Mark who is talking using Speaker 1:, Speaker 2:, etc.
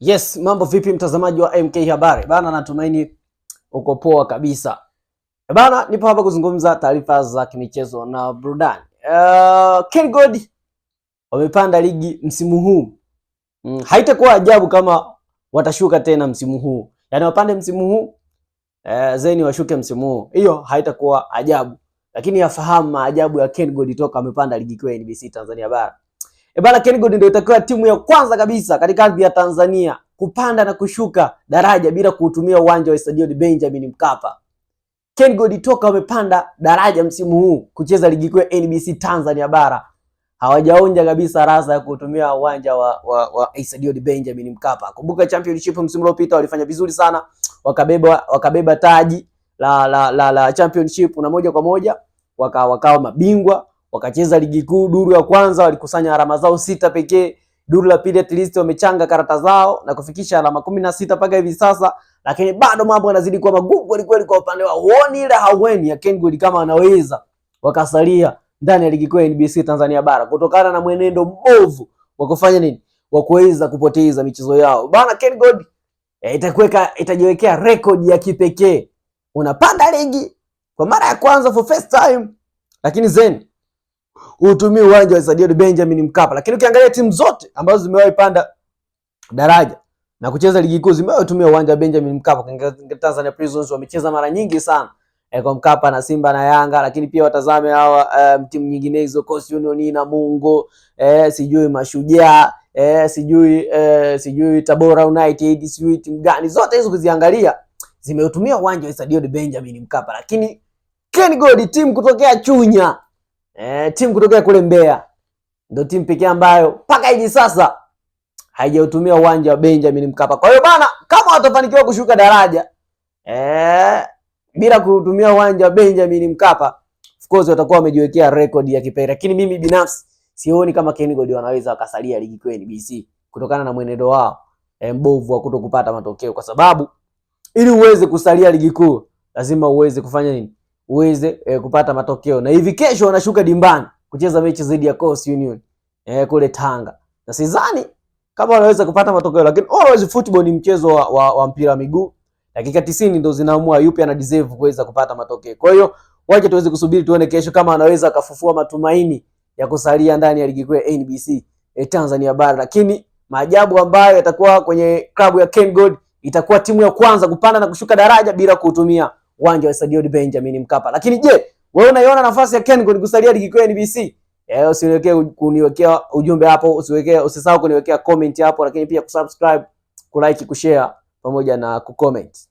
Speaker 1: Yes, mambo vipi mtazamaji wa MK Habari? Bana, natumaini uko poa kabisa. Bana, nipo hapa kuzungumza taarifa za kimichezo na burudani. KenGold wamepanda ligi msimu huu. Haitakuwa ajabu kama watashuka tena msimu huu. Yaani wapande msimu huu, zeni washuke msimu huu. Hiyo haitakuwa ajabu. Lakini yafahamu maajabu ya KenGold toka wamepanda ligi kuu ya NBC Tanzania Bara. Bana, KenGold ndio itakuwa timu ya kwanza kabisa katika ardhi ya Tanzania kupanda na kushuka daraja bila kutumia uwanja wa Stadium Benjamin Mkapa. KenGold toka wamepanda daraja msimu huu kucheza ligi kuu ya NBC Tanzania Bara hawajaonja kabisa rasa ya kutumia uwanja wa Stadium Benjamin Mkapa. Kumbuka championship msimu uliopita walifanya vizuri sana, wakabeba taji la championship na moja kwa moja wakawa mabingwa. Wakacheza ligi kuu duru ya kwanza walikusanya alama zao 6 pekee. Duru la pili at least wamechanga karata zao na kufikisha alama 16 mpaka hivi sasa, lakini bado mambo yanazidi kuwa magumu kweli kwa upande wao. Huoni ile haweni ya KenGold kama wanaweza wakasalia ndani ya ligi kuu ya NBC Tanzania Bara kutokana na mwenendo mbovu wa kufanya nini? Wa kuweza kupoteza michezo yao. Bana, KenGold itajiwekea record ya kipekee. Unapanda ligi kwa mara ya kwanza for first time, lakini zen utumie uwanja wa Stadium Benjamin Mkapa. Lakini ukiangalia timu zote ambazo zimewahi panda daraja na kucheza ligi kuu zimewahi tumia uwanja wa Benjamin Mkapa. Tanzania Prisons wamecheza mara nyingi sana kwa Mkapa na Simba na Yanga, lakini pia watazame hawa timu nyinginezo Coastal Union na Mungo, sijui Mashujaa, sijui Tabora United, sijui timu gani, zote hizo kuziangalia zimeutumia uwanja wa Stadium Benjamin Mkapa. Lakini KenGold timu kutokea Chunya, timu kutokea kule Mbeya ndio timu pekee ambayo mpaka hivi sasa haijautumia uwanja wa Benjamin Mkapa. Kwa hiyo bana, kama watafanikiwa kushuka daraja bila kutumia uwanja wa Benjamin Mkapa, of course watakuwa wamejiwekea record ya kipekee. Lakini mimi binafsi sioni kama KenGold wanaweza wakasalia ligi kuu ya NBC kutokana na mwenendo wao mbovu wa kutokupata matokeo, kwa sababu ili uweze kusalia ligi kuu lazima uweze kufanya nini? Uweze kupata matokeo. Na hivi kesho wanashuka dimbani kucheza mechi dhidi ya Coastal Union kule Tanga. Na sidhani kama wanaweza kupata matokeo, lakini always football ni mchezo wa mpira wa miguu. Dakika 90 ndio zinaamua yupi ana deserve kuweza kupata matokeo. Kwa hiyo waje tuweze kusubiri tuone kesho kama wanaweza kufufua matumaini ya kusalia ndani ya ligi kuu ya NBC Tanzania Bara. Lakini maajabu ambayo yatakuwa kwenye klabu ya KenGold, itakuwa timu ya kwanza kupanda na kushuka daraja bila kutumia uwanja wa Stadium Benjamin Mkapa. Lakini je, wewe unaiona nafasi ya KenGold kusalia ligi kuu ya NBC? Usiwekee kuniwekea ujumbe hapo, usisahau kuniwekea comment hapo, lakini pia kusubscribe, kulike, kushare pamoja na kucomment.